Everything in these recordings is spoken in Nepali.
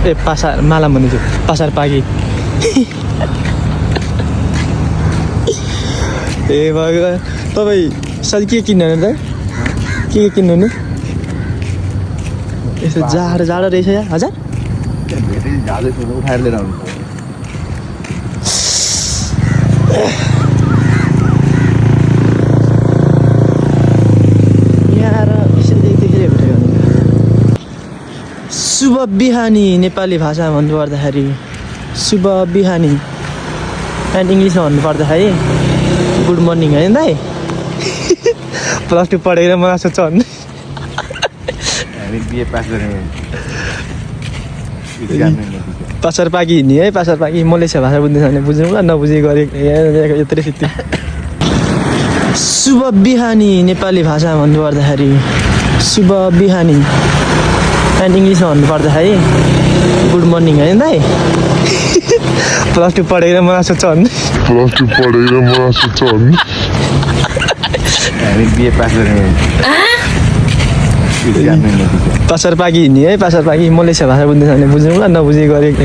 ए पासार मालाम भन्दैछु पासार पागी ए भगवान् तपाईँ साथी के किन्नु त के किन्नु नि यसो जाडो जाडो रहेछ या हजुर उठाएर लिएर आउनु शुभ बिहानी नेपाली भाषा भन्नुपर्दाखेरि शुभ बिहानी एन्ड इङ्ग्लिसमा भन्नुपर्दाखेरि गुड मर्निङ होइन दाइ प्लस टू पढेर मलाई सोध्छ भन्नु हामी बिए पास गऱ्यौँ पासार पाकी हिँड्ने है पासार पाकी मलेसिया भाषा बुझ्दैछ भने बुझ्नु ल नबुझे गरेको यत्रै सित्तै शुभ बिहानी नेपाली भाषा भन्नुपर्दाखेरि शुभ बिहानी एन्ड इङ्ग्लिसमा भन्नुपर्दाखेरि गुड मर्निङ होइन दाइ प्लस टू पढेर मलाई सोध्छ भन्नु हामी बिए पास गऱ्यौँ पासार पाकी हिँड्ने है पासार पाकी मलेसिया भाषा बुझ्दैछ भने बुझ्नु ल नबुझे गरेको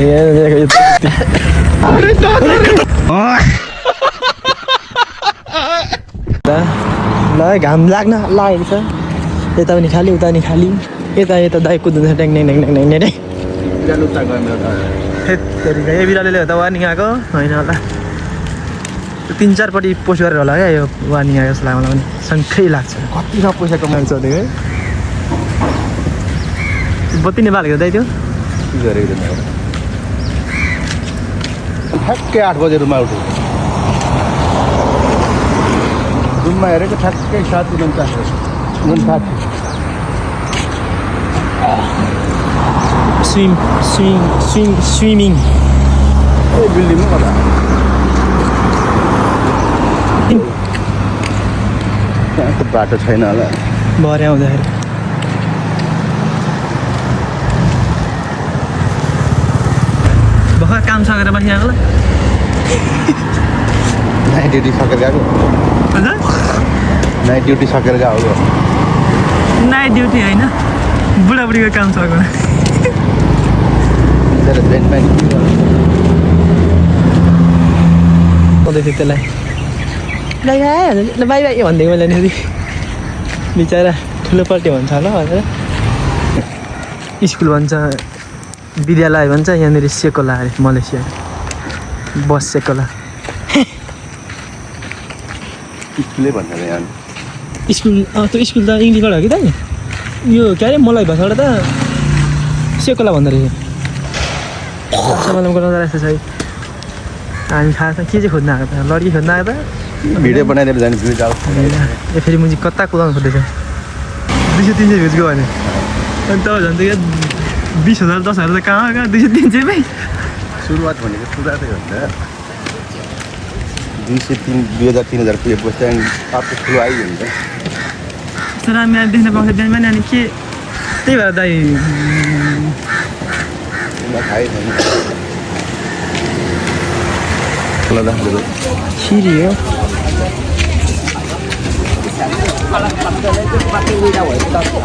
ल घाम लाग्न लागेको छ यता पनि खाली उता पनि खाली यता यता दाइ कुद्नु छ ट्याङ ट्याङ ट्याङ ट्याङ ट्याङ ए बिरालोले त वार्निङ आएको होइन होला 3-4 पट्टि पोस्ट गरेर होला क्या यो वार्निङ आएको जस्तो लाग्छ मलाई पनि शङ्कै लाग्छ कतिमा पैसा कमाएको छ त्यो बत्ती नै बालेको दाइ त्यो के गरेको ठ्याक्कै 8 बजे रुममा उठ्यो रुममा हेरेको ठ्याक्कै 7:49 स्विमिङ ए बिल्डिङमा कता त्यहाँ बाटो छैन होला भरे आउँदाखेरि भर्खर काम सकेर बसिरहेको ल नाइट ड्युटी सकेर गएको नाइट ड्युटी सकेर गएको नाइट ड्युटी होइन बुढाबुढीको काम सकेर आउँदैथ्यो त्यसलाई बाई बाई बाई भनिदिएको मैले नि बिचरा ठुलो पार्टी भन्छ होला भनेर स्कुल भन्छ विद्यालय भन्छ यहाँनिर सेकोला अरे मलेसिया बस सेकोला स्कुलै भन्छ यहाँ स्कुल त्यो स्कुल त इङ्ग्लिसबाट हो कि त यो के अरे मलाई भाषाबाट त सेकोला भन्दो रहेछ मलाई गराउँदो रहेछ है हामी थाहा छ के चाहिँ खोज्न आएको त लड्की खोज्न आएको त भिडियो बनाइदिएर जाने भ्युज आउँछ ए फेरि मुझे कता कुदाउनु खोज्दैछ 200-300 भ्युज गयो भने अनि त झन् त 20,000 10,000 त कहाँ 200-300 मै सुरुवात भनेको सुरुवातै हो नि त 2,000-3,000 पुगेपछि त्यहाँदेखि अर्को ठुलो आइयो नि त तर हामी देख्न पाउँछ बिहान बिहान अनि के त्यही भएर दाइ थाहै छैन खिरी हो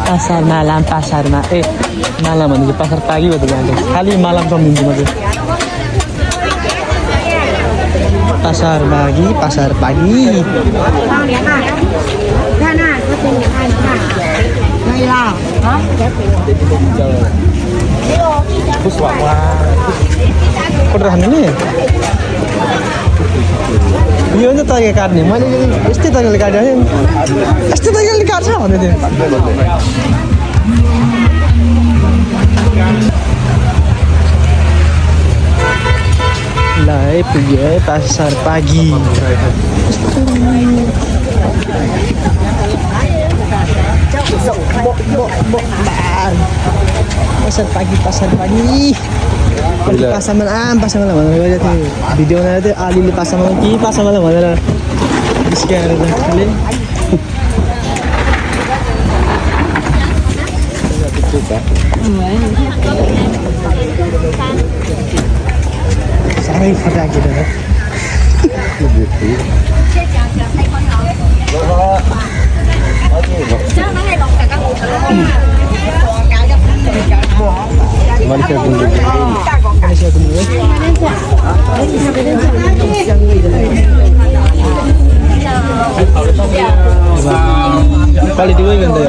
पासार मालाम पासारमा ए मालाम भनेको पासार पागी भयो त जान्छ खालि मालाम सम्झिन्छु म चाहिँ पासार पागी फोटो राख्नु नि यो नि तरिका काट्ने मैले यस्तै तरिकाले काटेको थिएँ यस्तै तरिकाले काट्छ भन्दै थिएँ ल है पुग्यो है पासार पागी पासार पागी पासामा पासामाला भनेर गएर थियो भिडियो बनाएर थियो आलीले पासामाला कि पासामाला भनेर निस्किएर खाले साह्रै फटाकेर Malaysia dulu. Malaysia dulu ya. Kali dua kan tuh.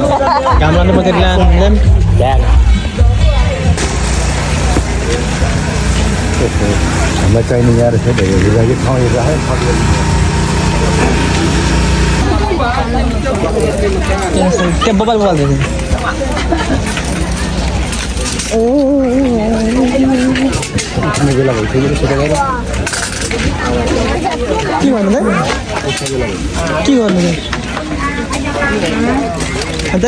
Gamelan pakai dilan kan? Sama Chinese यार से दे दे लगे खाओ ये रहा है क्या बबल बबल दे इसमें गेला भाई ठीक है छोटा वाला की भन्नु के गर्नु अन्त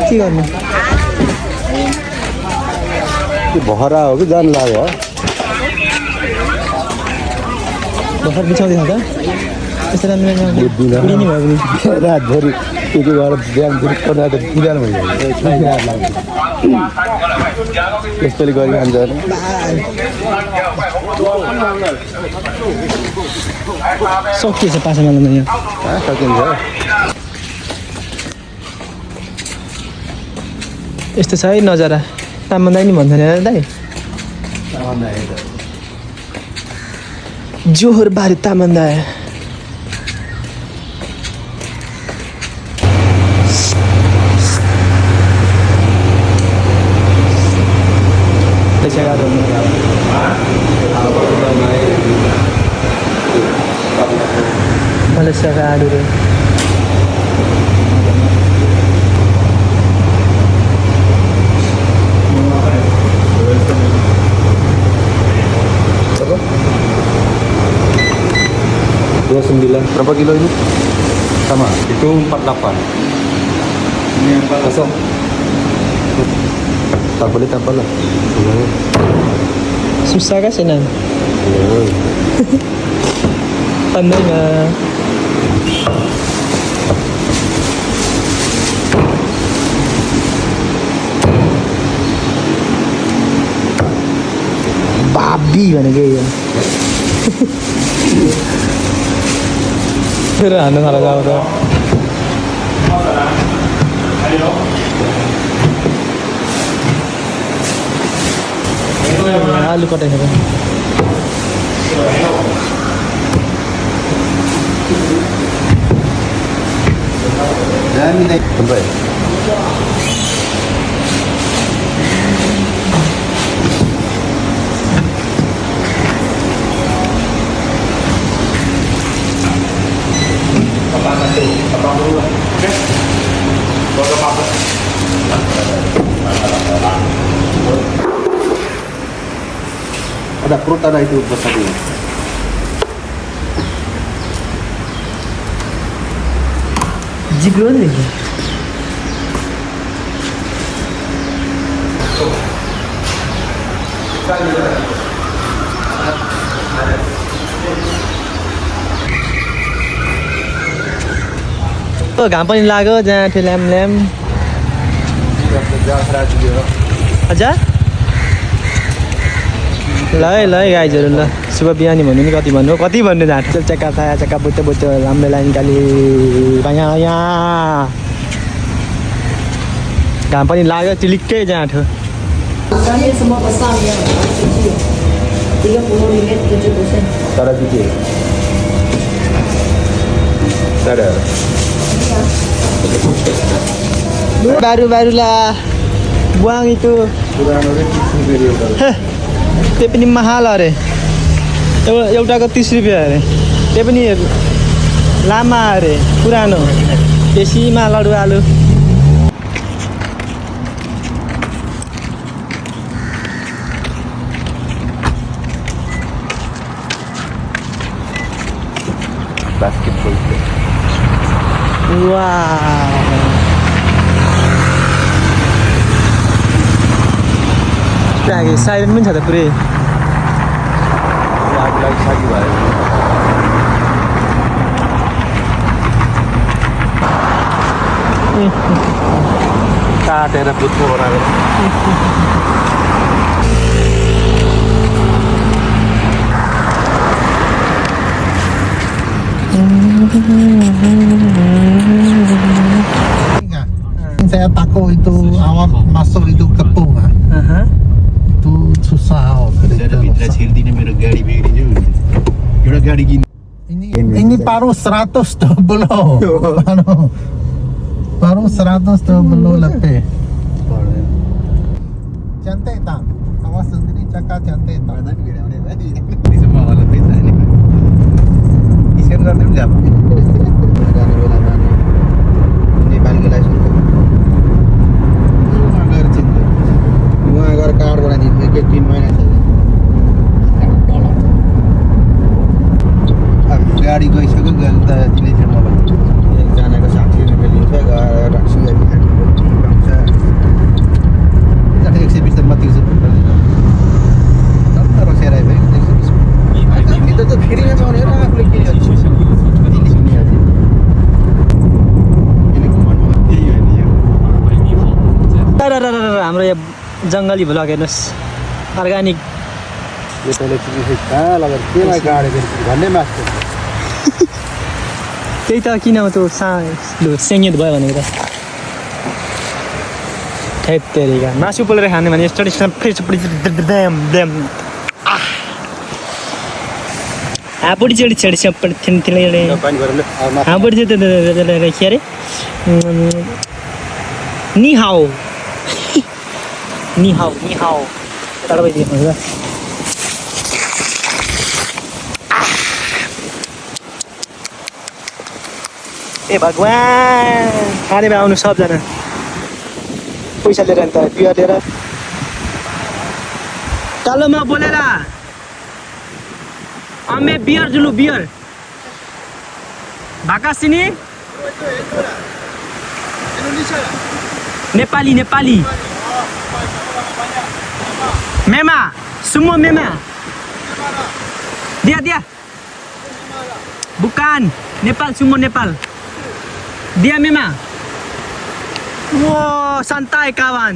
के गर्नु ये बहरा हो कि जान लाग्यो भर्खर बिछाउँदै छ त यस्तो राम्रो बुद्धि न उडी नि भयो भने रातभरि एक गएर बिहान फेरि कर्नाटक बिहान भइहाल्यो यस्तोले गरी खान्छ सकिएछ पासा मालामा यहाँ सकिन्छ यस्तो छ है नजारा तामान्दा नि भन्छ नि दाइ जोहर बारी तामान्दा Malaysia gaado rin. Berapa kilo ini? Sama, itu 48. Ini yang kosong. Tak boleh tambah lah. Susah kan senang? Pandai nggak? Babi mana gaya? Terus anda salah jawab tu. Alu kota ni. Dan ini sampai. Ada perut ada itu buat satu. Jigro ni. Oh, घाम पनि लाग्यो जहाँ थियो ल्याम ल्याम अझ ल है गाइजहरू ल शुभ बिहानी भन्नु नि कति भन्नु जाँट चक्का थाहा चक्का बुट्टो बुट्टो लाम्बे लाइन काली यहाँ घाम पनि लाग्यो चिलिक्कै जाँट हो baru-barulah buang itu त्यो पनि महाल अरे एउटाको 30 रुपैयाँ अरे त्यो पनि लामा अरे पुरानो देशीमा लडु आलु basketball. Wow. Lagi silent pun ada puri. Lagi saja lah. Tak ada putus orang. saya takut itu awak masuk itu kepung ah. Itu susah Saya भित्र छिर्दिने मेरो गाडी बिग्रियो एउटा गाडी किन ini paruh 100 tuh belum. Paruh 100 tuh belum lebih. Cantik tak? Awak sendiri cakap cantik tak? त्यसमा होला पैसा नि स्क्यान गर्दै पनि जानु जाने बेला जाने नेपालको लाइसेन्स उहाँ गएर चिन्नु उहाँ गएर कार्ड बनाइदिनु 1-3 महिना गाडी गइसक्यो गएर त चिनै थिएन मलाई एकजनाको 60 रुपियाँ लिन्छ गएर राख्छु पाउँछ 120 त माथि रसेर आयो भाइ त फ्रीमा पाउने र आफूले हाम्रो यहाँ जङ्गली भ्लग हेर्नुहोस् अर्ग्यानिक यो तले कहाँ लगेर केमा गाडेको भन्ने मास्टर त्यही त किन त्यो सेङ्गेत भयो भनेको त थेत्तेरिका मासु पोलेर खाने भने यस्तो हापडी चढी चढी सबै पानी गरेर हापडी चाहिँ के अरे निहाओ निहाओ निहाओ तडबै दिनुहुन्छ ए भगवान् खानेमा आउनु सबजना पैसा लिएर अन्त बियर लिएर तलमा बोलेर अमे बियर जुलु बियर भाकासिनी नेपाली नेपाली मेमा सुमो मेमा दिया दिया bukan Nepal sumo Nepal dia memang wow santai kawan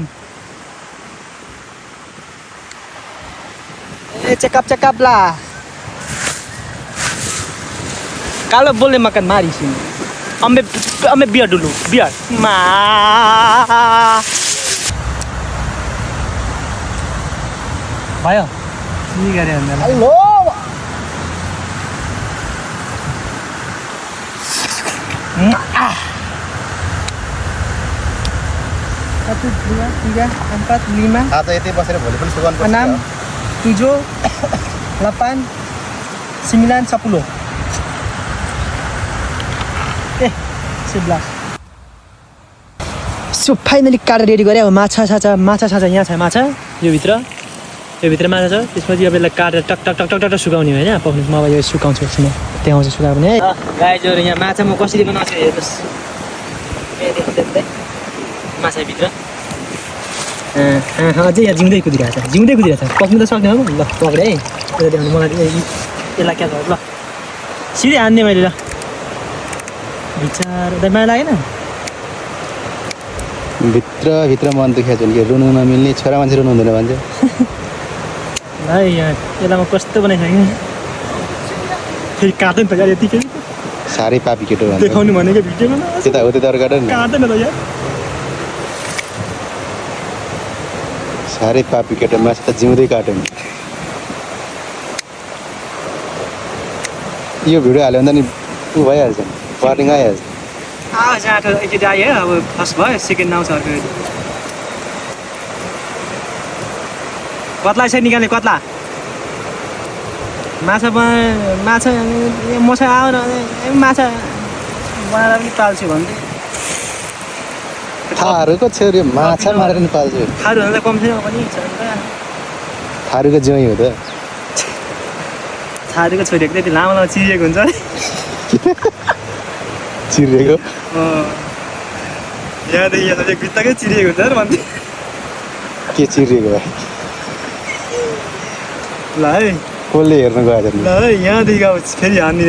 cakap lah kalau boleh makan mari sini ambil biar dulu biar Bayo ini gak ada halo Satu, dua, tiga, empat, lima, आता यतै बसेर भोलि पनि सुगाउनु पर्छ 6, 7, 8, 9, 10 11 सो फाइनली काटेर रेडी गरेँ अब माछा साछा यहाँ छ माछा यो भित्र माछा छ त्यसपछि अब यसलाई काटेर टक टक टक टक टक सुकाउने होइन पक्नु म अब यो सुकाउँछु एकछिन देखाउँछु सुकाउने है गाइजहरू यहाँ माछा म कसरी बनाउँछु हेर्नुहोस् माछाभित्र अझै यहाँ जिउँदै कुदिरहेको छ पक्नु त सक्ने हो ल पक्रे है यसलाई देखाउनु मलाई यसलाई क्या ल सिधै हान्ने मैले ल विचार माया लागेन भित्र मन दुखेको छ नि रुनु नमिल्ने छोरा मान्छे रुनु हुँदैन भन्छ है यहाँ यसलाई म कस्तो बनाइसकेँ फेरि काट्यो नि त यार यतिकै साह्रै पापी केटो भन्छ देखाउनु भनेको भिडियोमा त्यता हो त्यता काट नि काट्दैन त यार साह्रै पापी केटो माछा त जिउँदै काट्यो नि यो भिडियो हाल्यो भने त नि ऊ भइहाल्छ नि वार्निङ आइहाल्छ एकचोटि आयो अब फर्स्ट भयो सेकेन्ड आउँछ अर्को कत्ला यसरी निकाल्ने कत्ला माछा मछा आएर माछा बनाएर पनि पाल्छु भन्दै थारूको छोरी माछा मारेर नि पाल्छु थारूभन्दा कम छैन पनि थारूको ज्वाइँ हो त थारूको छोरीको त्यति लामो चिरिएको हुन्छ चिरिएको यहाँदेखि यहाँ एक बित्ताकै चिरिएको हुन्छ भन्दै के चिरिएको भाइ ल है कसले हेर्नु गएको ल है यहाँदेखि अब फेरि हान्ने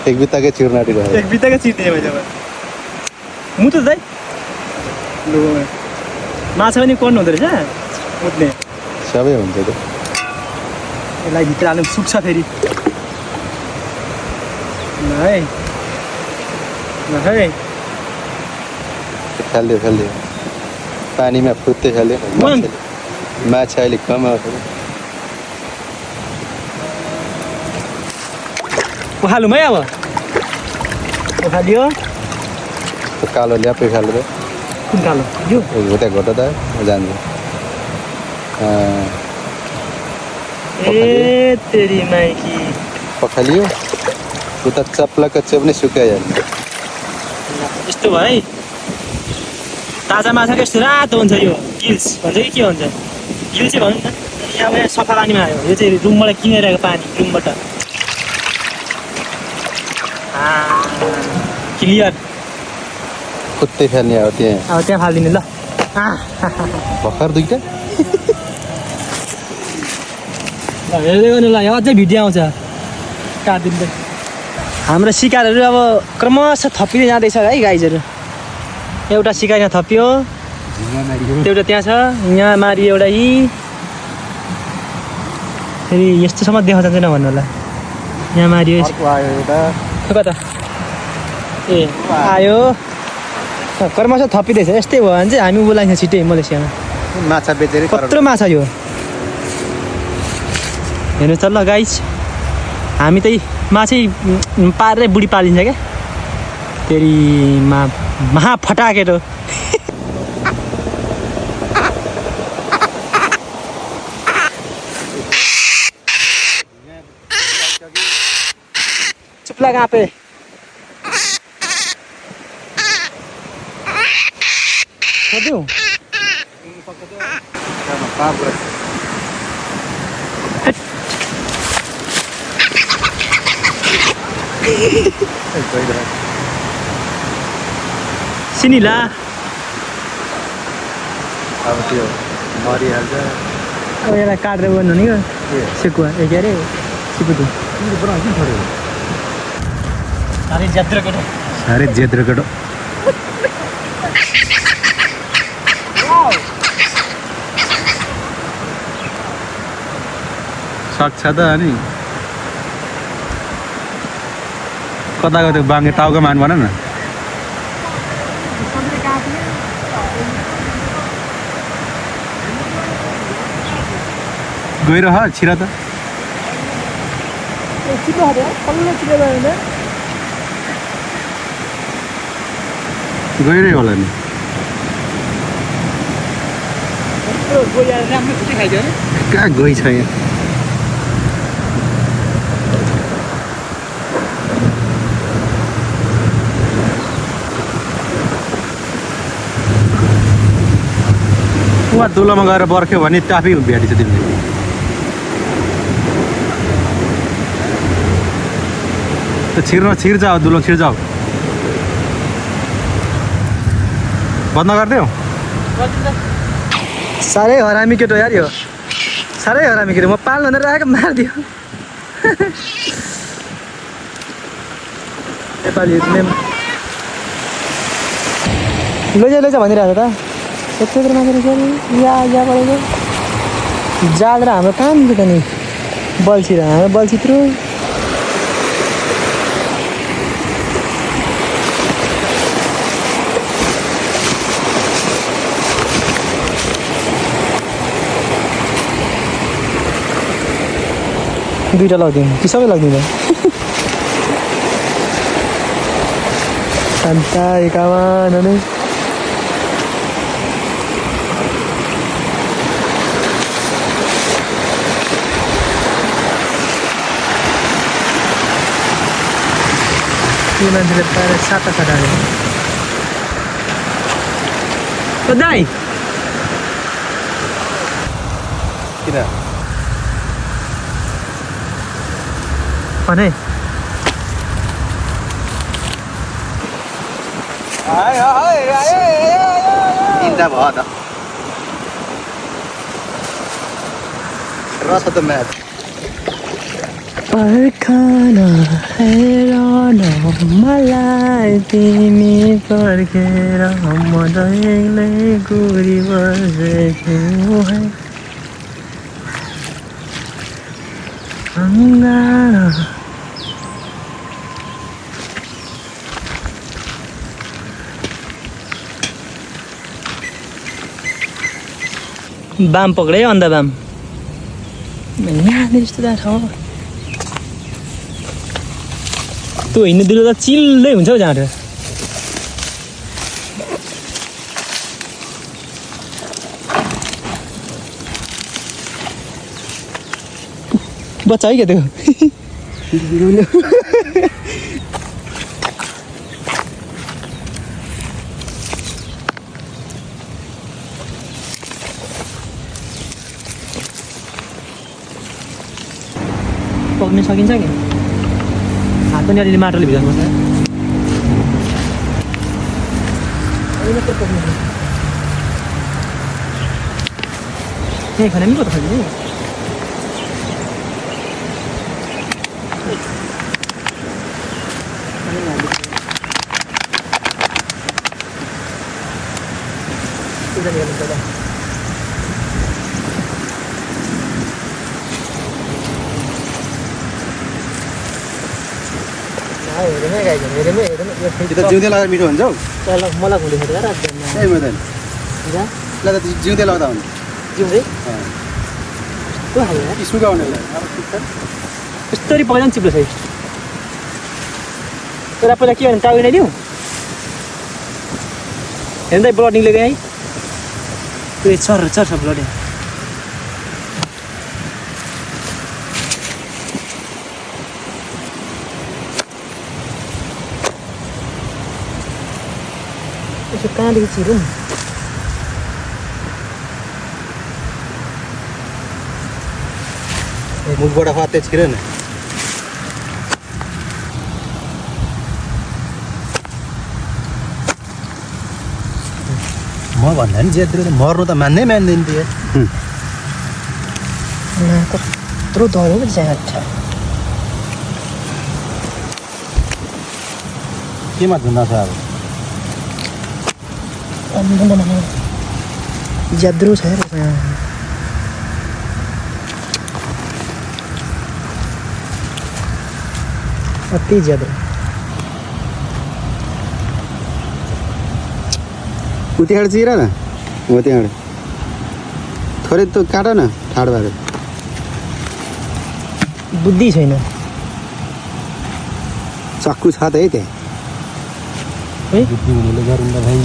एक बित्ताकै चिर्नाटी गयो एक बित्ताकै चिर्ने मैले अब मुतो दाइ लु माछा पनि पर्नु हुँदो रहेछ मुत्ने सबै हुन्छ त यसलाई भित्र हाल्नु सुक्छ फेरि ल है फालिदियो पानीमा फुत्दै खाल्यो माछा अहिले कम आउँछ उखालौँ है अब उखालियो कालो ल्यापै खाल्यो त कुन कालो यो घोटा घोटा त जान्छ ए तेरी माइकी पखालियो उता चप्लाको चेप नै सुकाइहाल्यो यस्तो भयो है ताजा माछाको यस्तो रातो हुन्छ यो गिल्स भन्छ कि के भन्छ गिल चाहिँ भन्नु न यहाँ सफा पानीमा आयो यो चाहिँ रुमबाट किनेर आएको पानी रुमबाट क्लियर फुत्दै फाल्ने अब त्यहाँ फालिदिने ल भर्खर दुईटा हेर्दै गर्नु ल यहाँ अझै भिडियो आउँछ काटिँदै हाम्रो शिकारहरू अब क्रमशः थपिँदै जाँदैछ है गाइजहरू एउटा शिकार यहाँ थपियो एउटा त्यहाँ छ यहाँ मारियो एउटा यी फेरि यस्तोसम्म देखाउँछ चाहिँ नभन्नु होला यहाँ मारियो आयो एउटा कता ए आयो क्रमशः थपिँदैछ यस्तै भयो भने चाहिँ हामी बोलाइन्छ छिट्टै मलेसियामा माछा बेचेर कत्रो माछा यो हेर्नुहोस् त ल गाइस हामी चाहिँ माछै पारेर बुढी पालिन्छ क्या फेरि महाफटाकेट हो चुप्ला कहाँ पे छोडिदिउँ सिनिला अब त्यो मरिहाल्छ अब यसलाई काटेर गर्नु नि सिकुवा ए के अरे सिकुटी साह्रै ज्याद्रो केटो साह्रै जेद्रो केटो सक्छ त अनि कताको त्यो बाङ्गे टाउको मान भन न गइरह छिरा त गइरह्यो होला नि कहाँ गइ छ यहाँ दुलोमा गएर बर्ख्यो भने ट्राफिक भेटिन्छ तिमीले छिर्छ दुलो छिर्छ बन्द गरिदियो साह्रै हरामी केटो यार यो साह्रै हरामी केटो म पाल्नु भनेर राखेको मारिदियो नेपालीहरू लैजा भनिरहेको त यत्रो मात्र या परेको जाँदा हाम्रो काम छ त नि बल्छी हाम्रो बल्छित्रो दुईवटा लगिदिउँ कि सबै लगिदिउँ अन्त कामान नै यो मान्छेले प्रायः साता हाल्यो दाइ किन भने निन्दा भयो त रहेछ त म्याच पर्खन हेर मलाई तिमी पर्खेर म जहिले गुरी बसेको है बाम पक्रे अन्धा बाम यहाँनिर यस्तो ठाउँ त्यो हिँड्नु दिलो त चिल्लै हुन्छ हौ जाँड बच्चा है क्या त्यो पक्न सकिन्छ कि हात पनि अलिअलि माटोले भिजाउनुपर्छ यहीँ खाना पनि कता खाने जिउँदै लगाएर मिठो हुन्छ हौ मलाई घुँडी खेलेर ए मदन ल त जिउँदै लगाउँदा हुन्छ जिउँदै स्कुलका हुने यस्तरी पहिला पनि चिप्लो छ तर पहिला के भने टाउको लिउ हेर्दै ब्लड निक्लेको है त्यो चर छ ब्लड यसो कहाँदेखि चिरौँ मुखबाट फात्दै छिर न म भन्दा नि जेद्रो मर्नु त मान्दैन थियो कत्रो डर हो ज्याट छ केमा धुन्न छ अब ज्याद्रो छ यार अति ज्याद्रो उतिहाड चिर न हो त्यहाँबाट थोरै त काट न ठाड भएर बुद्धि छैन चक्कु छ त है त्यहाँ है बुद्धि हुनेले गरौँ त भाइ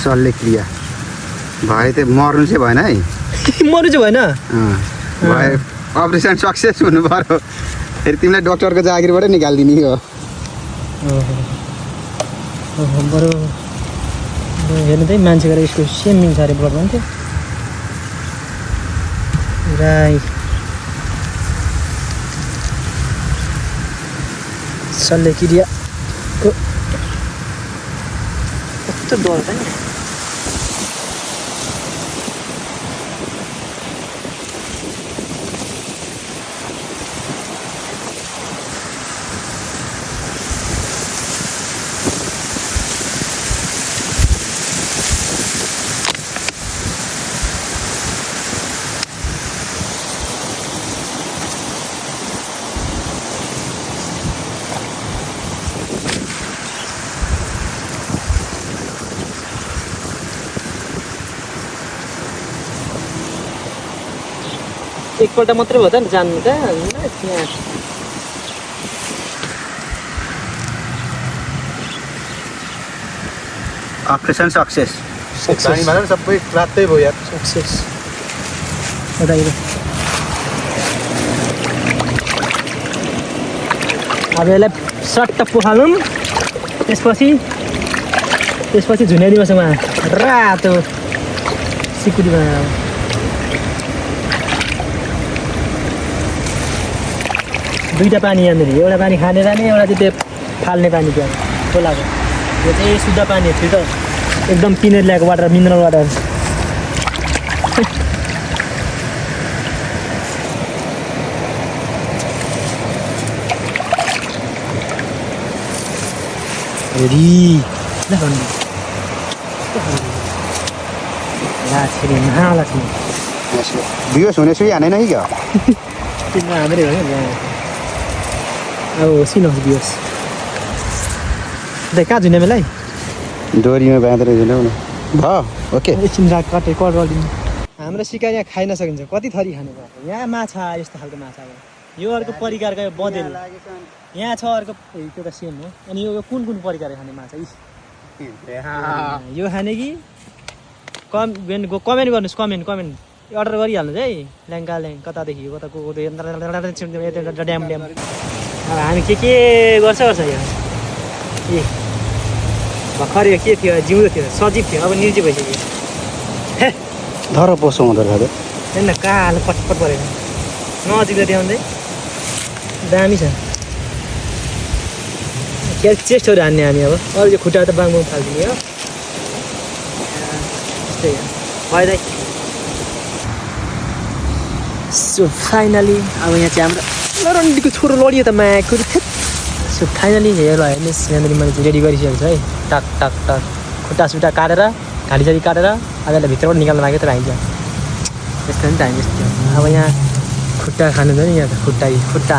शल्यक्रिया भए त मर्नु चाहिँ भएन है मर्नु चाहिँ भएन भए अपरेसन सक्सेस हुनु पर्यो फेरि तिमीलाई डक्टरको जागिरबाट निकालिदिने हो बरु हेर्नु त मान्छे गरेर यसको सेम मिल्छ अरे ब्लड भन्थ्यो राई शल्यक्रियाको कस्तो डर छ नि एकपल्ट मात्रै भयो त नि जान्नु त त्यहाँ अपरेसन सक्सेस सक्सेस सबै रातै भयो यार सक्सेस बधाई अब यसलाई सट्ट पोखालौँ त्यसपछि झुन्याइदिनु पर्छ उहाँ रातो सिकुरी बनाएर दुईवटा पानी यहाँनिर एउटा पानी खाने जाने एउटा चाहिँ त्यो फाल्ने पानी त्यहाँ खोलाको यो चाहिँ शुद्ध पानी फिल्टर एकदम किनेर ल्याएको वाटर मिनरल वाटर लाछेरी महालक्ष्मी बियोस हुने सुई हानेन कि क्या तिम्रो हाम्रै हो नि अब सिनुहोस् बियोस् कहाँ झुन्ने बेला डोरीमा बाँधेर झुन्डाउन भयो ओके एकछिन रात कटे कट गरिदिनु हाम्रो सिकार यहाँ खाइ नसकिन्छ कति थरी खानु पर्छ यहाँ माछा यस्तो खालको माछा हो यो अर्को परिकारको बँदेल यहाँ छ अर्को त्यो त सेम हो अनि यो कुन कुन परिकार खाने माछा यो खाने कि कमेन्ट गर्नुहोस् कमेन्ट अर्डर गरिहाल्नुहोस् है ल्याङ्का कतादेखि कता को ड्याम अब हामी के गर्छ यहाँ ए भर्खर यो के थियो जिउँदो थियो सजीव थियो अब निर्जीव भइसक्यो धर पसौँ हुँदो रहेछ हेर्न कालो पटपट परेको नजिक देखाउँदै दामी छ के चेस्टहरू हान्ने हामी अब अरू यो खुट्टा त बाङबाङ फालिदिने हो त्यस्तै हो फाइदा सो फाइनली अब यहाँ चाहिँ हाम्रो लरन्डीको छोरो लडियो त मायाको सो फाइनली हेर्नुहोस् यहाँनिर मैले चाहिँ रेडी गरिसकेको छु है टक टक टक खुट्टा सुट्टा काटेर घाँटीसाडी काटेर आजलाई भित्रबाट निकाल्नु मागेको त भाइन्छ त्यस्तो नि त हामी यस्तो अब यहाँ खुट्टा खानु छ नि यहाँ त खुट्टा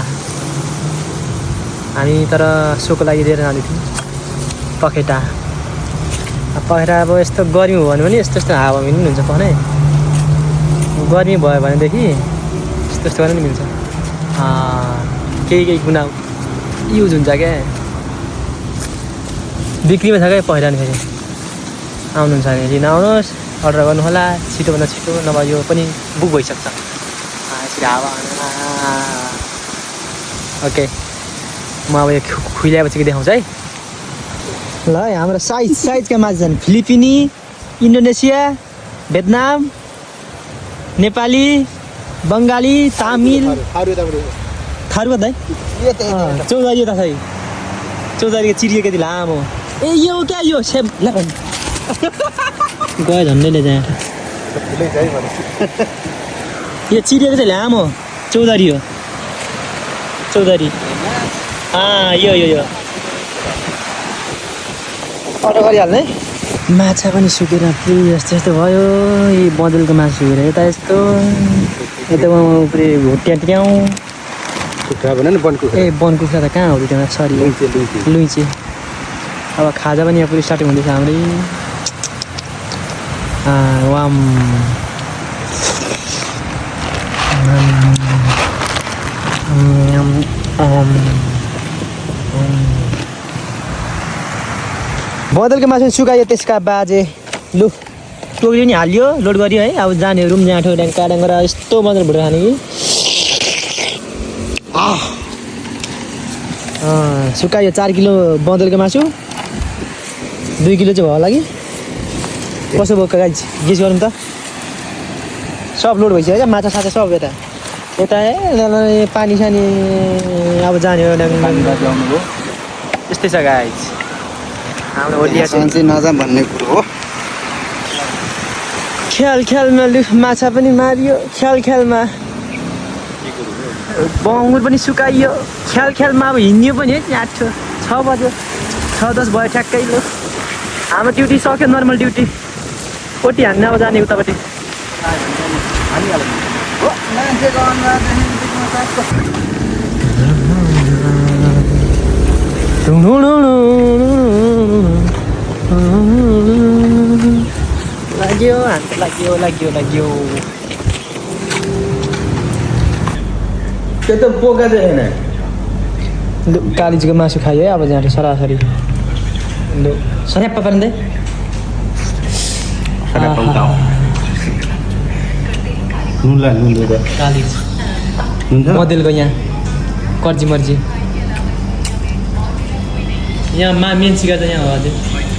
हामी तर सोको लागि लिएर जाँदै थियौँ पखेटा अब यस्तो गर्मी भयो भने पनि यस्तो हावा पनि हुन्छ पखाने गर्मी भयो भनेदेखि यस्तो गर्न पनि मिल्छ केही गुना युज हुन्छ क्या बिक्रीमा छ क्या पहिला नि फेरि आउनुहुन्छ भने लिन आउनुहोस् अर्डर गर्नु होला छिटोभन्दा छिटो नभए यो पनि बुक भइसक्छ यसरी हावा ओके म अब यो खुइल्याएपछि देखाउँछु है ल है हाम्रो साइजका माछा छन् फिलिपिनी इन्डोनेसिया भियतनाम नेपाली बङ्गाली तामिल थारू भन्दा चौधारी त खै चौधारीको चिरियो कति लामो ए यो क्या यो सेप गयो झन्डैले त्यहाँ यो चिरिएको चाहिँ लामो चौधारी हो चौधारी यो अर्डर गरिहाल्ने माछा पनि सुकेर पुरै यस्तो यस्तो भयो यी बँदेलको मासु सुकेर यता यस्तो यता पुरै भुट्याट्याउँ ए बनकुखुरा त कहाँ हो त्यहाँ सरी लुइचे अब खाजा पनि यहाँ पुरै स्टार्टिङ हुँदैछ हाम्रै वाम बँदेलको मासु सुकायो त्यसका बाजे लु टोक्रियो नि हालियो लोड गरियो है अब जाने रुम जाँठो ड्याङ्का ड्याङ्गर यस्तो मजाले भुटेर खाने कि सुकायो 4 किलो बँदेलको मासु 2 किलो चाहिँ भयो होला कि कसो भयो गाइज गेस गरौँ त सब लोड भइसक्यो क्या माछा साछा सब यता पानी सानी अब जाने हो यस्तै छ गाइज हाम्रो होलिया चाहिँ नजाम भन्ने कुरो हो ख्यालमा माछा पनि मारियो ख्यालमा बङ्गुर पनि सुकाइयो ख्यालमा अब हिँड्यो पनि है 6 बज्यो 6-10 भयो ठ्याक्कै लो हाम्रो ड्युटी सक्यो नर्मल ड्युटी ओटी हान्ने अब जाने उतापट्टि लाग्यो त्यो त पोका चाहिँ होइन कालिजीको मासु खायो है अब जाँट सरासरी सऱ्याप्प पारिँदै कालिज बँदेलको यहाँ कर्जी मर्जी यहाँ मेन सिकार चाहिँ यहाँ हो अझै